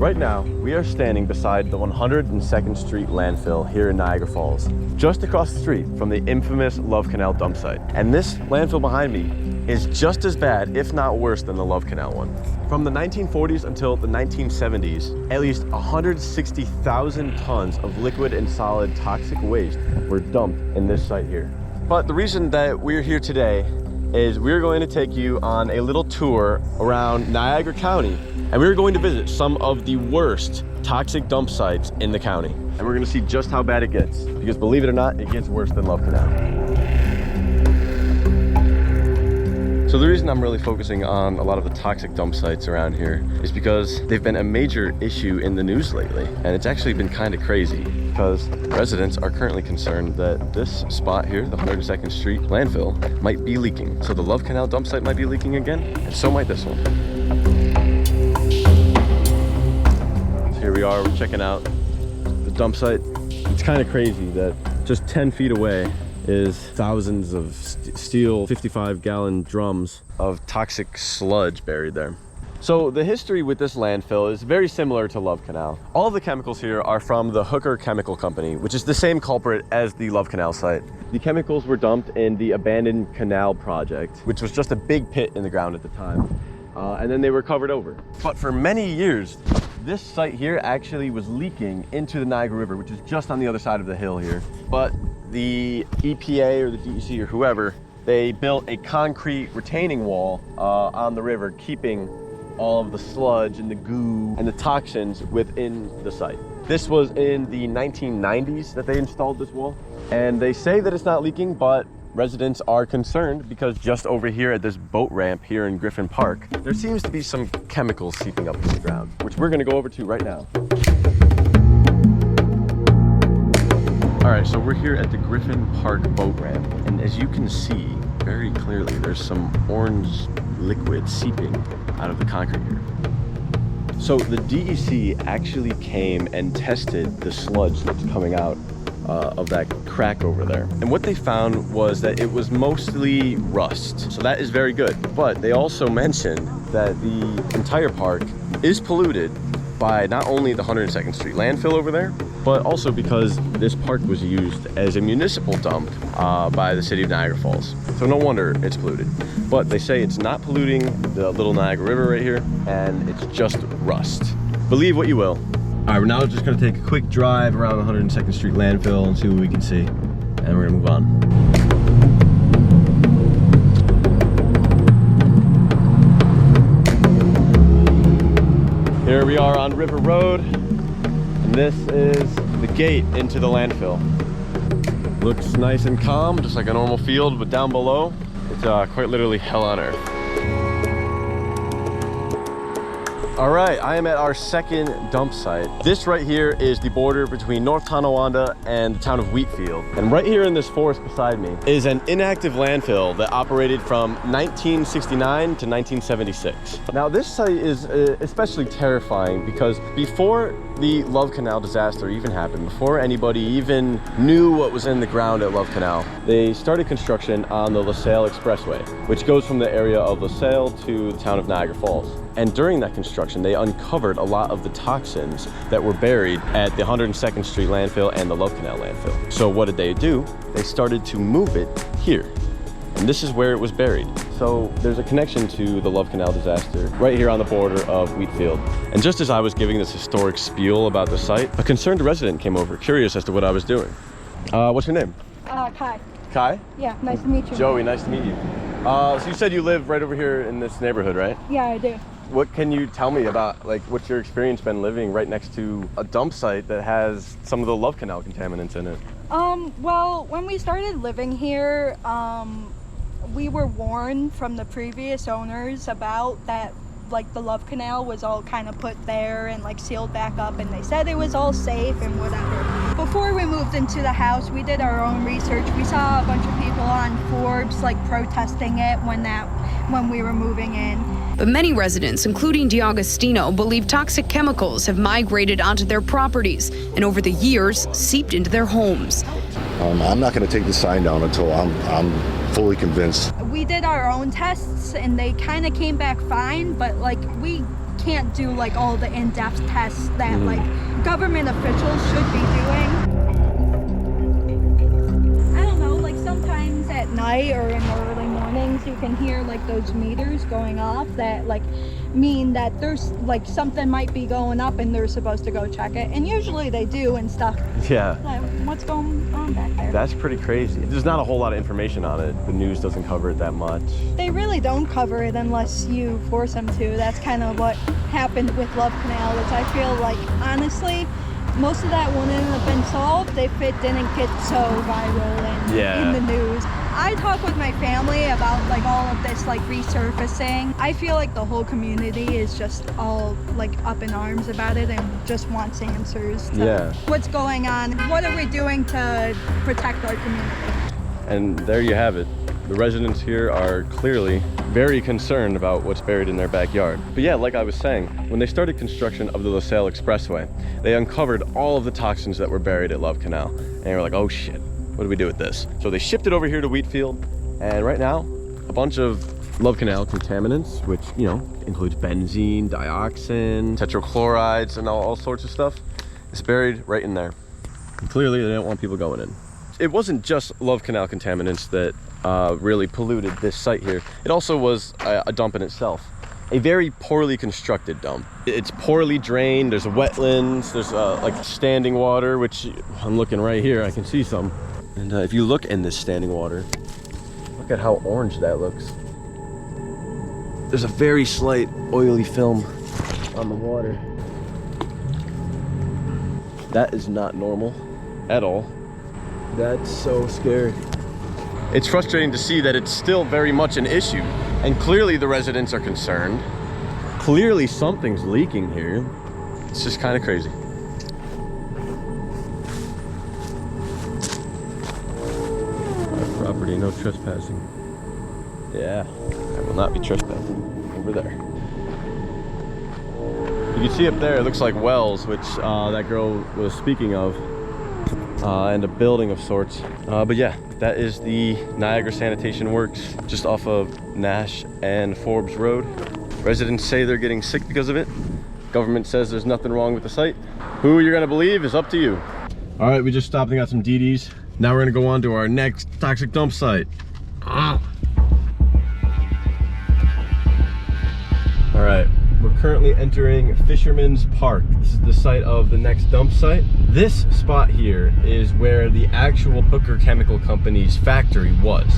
Right now, we are standing beside the 102nd Street landfill here in Niagara Falls, just across the street from the infamous Love Canal dump site. And this landfill behind me is just as bad, if not worse, than the Love Canal one. From the 1940s until the 1970s, at least 160,000 tons of liquid and solid toxic waste were dumped in this site here. But the reason that we're here today is we're going to take you on a little tour around Niagara County, and we're going to visit some of the worst toxic dump sites in the county. And we're gonna see just how bad it gets, because believe it or not, it gets worse than Love Canal. So the reason I'm really focusing on a lot of the toxic dump sites around here is because they've been a major issue in the news lately. And it's actually been kind of crazy because residents are currently concerned that this spot here, the 102nd Street landfill, might be leaking. So the Love Canal dump site might be leaking again, and so might this one. So here we are, we're checking out the dump site. It's kind of crazy that just 10 feet away is thousands of steel 55-gallon drums of toxic sludge buried there. So the history with this landfill is very similar to Love Canal. All of the chemicals here are from the Hooker Chemical Company, which is the same culprit as the Love Canal site. The chemicals were dumped in the abandoned Canal project, which was just a big pit in the ground at the time. And then they were covered over. But for many years, this site here actually was leaking into the Niagara River, which is just on the other side of the hill here. But the EPA or the DEC or whoever, they built a concrete retaining wall on the river, keeping all of the sludge and the goo and the toxins within the site. This was in the 1990s that they installed this wall. And they say that it's not leaking, but residents are concerned because just over here at this boat ramp here in Griffin Park, there seems to be some chemicals seeping up from the ground, which we're gonna go over to right now. All right, so we're here at the Griffin Park boat ramp, and as you can see very clearly, there's some orange liquid seeping out of the concrete here. So the DEC actually came and tested the sludge that's coming out of that crack over there. And what they found was that it was mostly rust. So that is very good. But they also mentioned that the entire park is polluted by not only the 102nd Street landfill over there, but also because this park was used as a municipal dump by the city of Niagara Falls. So no wonder it's polluted. But they say it's not polluting the little Niagara River right here, and it's just rust. Believe what you will. All right, we're now just gonna take a quick drive around the 102nd Street landfill and see what we can see, and we're gonna move on. Here we are on River Road, and this is the gate into the landfill. Looks nice and calm, just like a normal field, but down below, it's quite literally hell on earth. All right, I am at our second dump site. This right here is the border between North Tonawanda and the town of Wheatfield. And right here in this forest beside me is an inactive landfill that operated from 1969 to 1976. Now this site is especially terrifying because before the Love Canal disaster even happened, before anybody even knew what was in the ground at Love Canal, they started construction on the LaSalle Expressway, which goes from the area of LaSalle to the town of Niagara Falls. And during that construction, they uncovered a lot of the toxins that were buried at the 102nd Street landfill and the Love Canal landfill. So what did they do? They started to move it here. And this is where it was buried. So there's a connection to the Love Canal disaster right here on the border of Wheatfield. And just as I was giving this historic spiel about the site, a concerned resident came over, curious as to what I was doing. What's your name? Kai. Kai? Yeah, nice to meet you. Joey, nice to meet you. So you said you live right over here in this neighborhood, right? Yeah, I do. What can you tell me about, like, what's your experience been living right next to a dump site that has some of the Love Canal contaminants in it? Well, when we started living here, we were warned from the previous owners about that, like, the Love Canal was all kind of put there and like sealed back up, and they said it was all safe and whatever. Before we moved into the house, we did our own research. We saw a bunch of people on Forbes like protesting it when we were moving in. But many residents, including DiAgostino, believe toxic chemicals have migrated onto their properties and over the years seeped into their homes. I'm not going to take the sign down until I'm fully convinced. we did our own tests and they kind of came back fine, but like we can't do like all the in-depth tests that like government officials should be doing. I don't know, like sometimes at night or in the early mornings you can hear like those meters going off that like mean that there's like something might be going up and they're supposed to go check it, and usually they do and stuff. Yeah. Like, what's going on back there? That's pretty crazy. There's not a whole lot of information on it. The news doesn't cover it that much. They really don't cover it unless you force them to. That's kind of what happened with Love Canal, which I feel like, honestly, most of that wouldn't have been solved if it didn't get so viral in the news. I talk with my family about like all of this like resurfacing. I feel like the whole community is just all like up in arms about it and just wants answers to what's going on. What are we doing to protect our community? And there you have it. The residents here are clearly very concerned about what's buried in their backyard. But yeah, like I was saying, when they started construction of the LaSalle Expressway, they uncovered all of the toxins that were buried at Love Canal. And they were like, oh shit, what do we do with this? So they shipped it over here to Wheatfield. And right now, a bunch of Love Canal contaminants, which, you know, includes benzene, dioxin, tetrachlorides, and all sorts of stuff, is buried right in there. And clearly, they don't want people going in. It wasn't just Love Canal contaminants that really polluted this site here. It also was a dump in itself. A very poorly constructed dump. It's poorly drained, there's wetlands, there's like standing water, which I'm looking right here, I can see some. And if you look in this standing water, look at how orange that looks. There's a very slight oily film on the water. That is not normal at all. That's so scary. It's frustrating to see that it's still very much an issue, and clearly the residents are concerned. Clearly something's leaking here. It's just kind of crazy. Our property, no trespassing. Yeah, I will not be trespassing over there. You can see up there, it looks like wells, which that girl was speaking of. And a building of sorts. But yeah, that is the Niagara Sanitation Works just off of Nash and Forbes Road. Residents say they're getting sick because of it. Government says there's nothing wrong with the site. Who you're gonna believe is up to you. All right, we just stopped and got some DDs. Now we're gonna go on to our next toxic dump site. All right. We're currently entering Fisherman's Park. This is the site of the next dump site. This spot here is where the actual Hooker Chemical Company's factory was.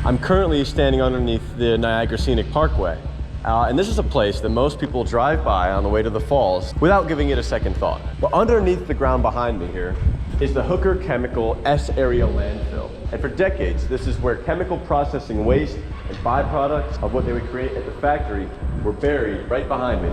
I'm currently standing underneath the Niagara Scenic Parkway. And this is a place that most people drive by on the way to the falls without giving it a second thought. But underneath the ground behind me here is the Hooker Chemical S-Area landfill. And for decades, this is where chemical processing waste and byproducts of what they would create at the factory were buried right behind me.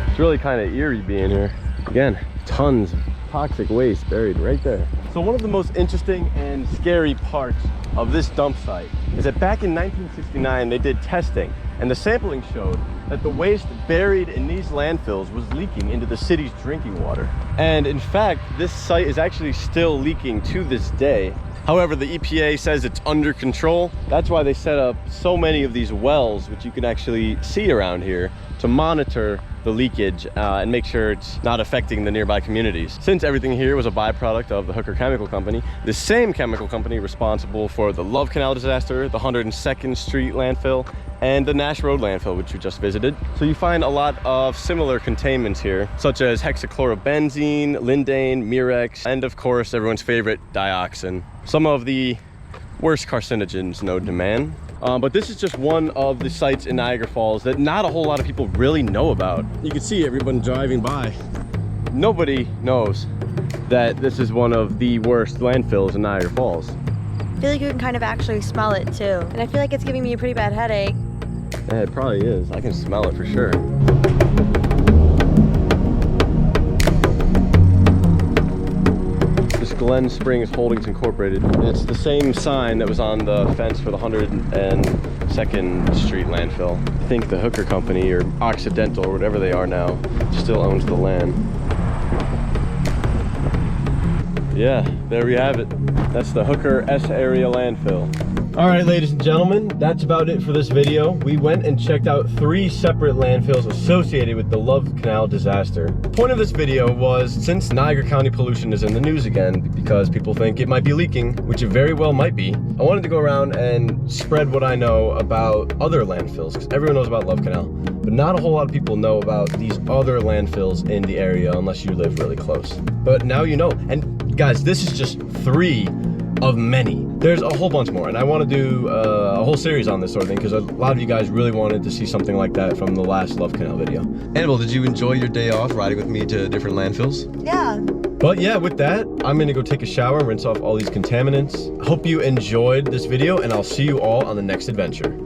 It's really kind of eerie being here. Again, tons of toxic waste buried right there. So one of the most interesting and scary parts of this dump site is that back in 1969, they did testing, and the sampling showed that the waste buried in these landfills was leaking into the city's drinking water. And in fact, this site is actually still leaking to this day. However, the EPA says it's under control. That's why they set up so many of these wells, which you can actually see around here, to monitor the leakage and make sure it's not affecting the nearby communities. Since everything here was a byproduct of the Hooker Chemical Company, the same chemical company responsible for the Love Canal disaster, the 102nd Street landfill, and the Nash Road landfill, which we just visited. So you find a lot of similar containments here, such as hexachlorobenzene, lindane, mirex, and of course, everyone's favorite, dioxin. Some of the worst carcinogens known to man. But this is just one of the sites in Niagara Falls that not a whole lot of people really know about. You can see everyone driving by. Nobody knows that this is one of the worst landfills in Niagara Falls. I feel like you can kind of actually smell it too. And I feel like it's giving me a pretty bad headache. Yeah, it probably is. I can smell it for sure. Glen Springs Holdings Incorporated. It's the same sign that was on the fence for the 102nd 2nd Street landfill. I think the Hooker Company, or Occidental, or whatever they are now, still owns the land. Yeah, there we have it. That's the Hooker S area landfill. All right, ladies and gentlemen, that's about it for this video. We went and checked out 3 separate landfills associated with the Love Canal disaster. The point of this video was, since Niagara County pollution is in the news again because people think it might be leaking, which it very well might be, I wanted to go around and spread what I know about other landfills, because everyone knows about Love Canal, but not a whole lot of people know about these other landfills in the area unless you live really close. But now you know. And guys, this is just 3 of many. There's a whole bunch more, and I want to do a whole series on this sort of thing because a lot of you guys really wanted to see something like that from the last Love Canal video. Annabelle, did you enjoy your day off riding with me to different landfills? Yeah. But yeah, with that, I'm gonna go take a shower and rinse off all these contaminants. Hope you enjoyed this video, and I'll see you all on the next adventure.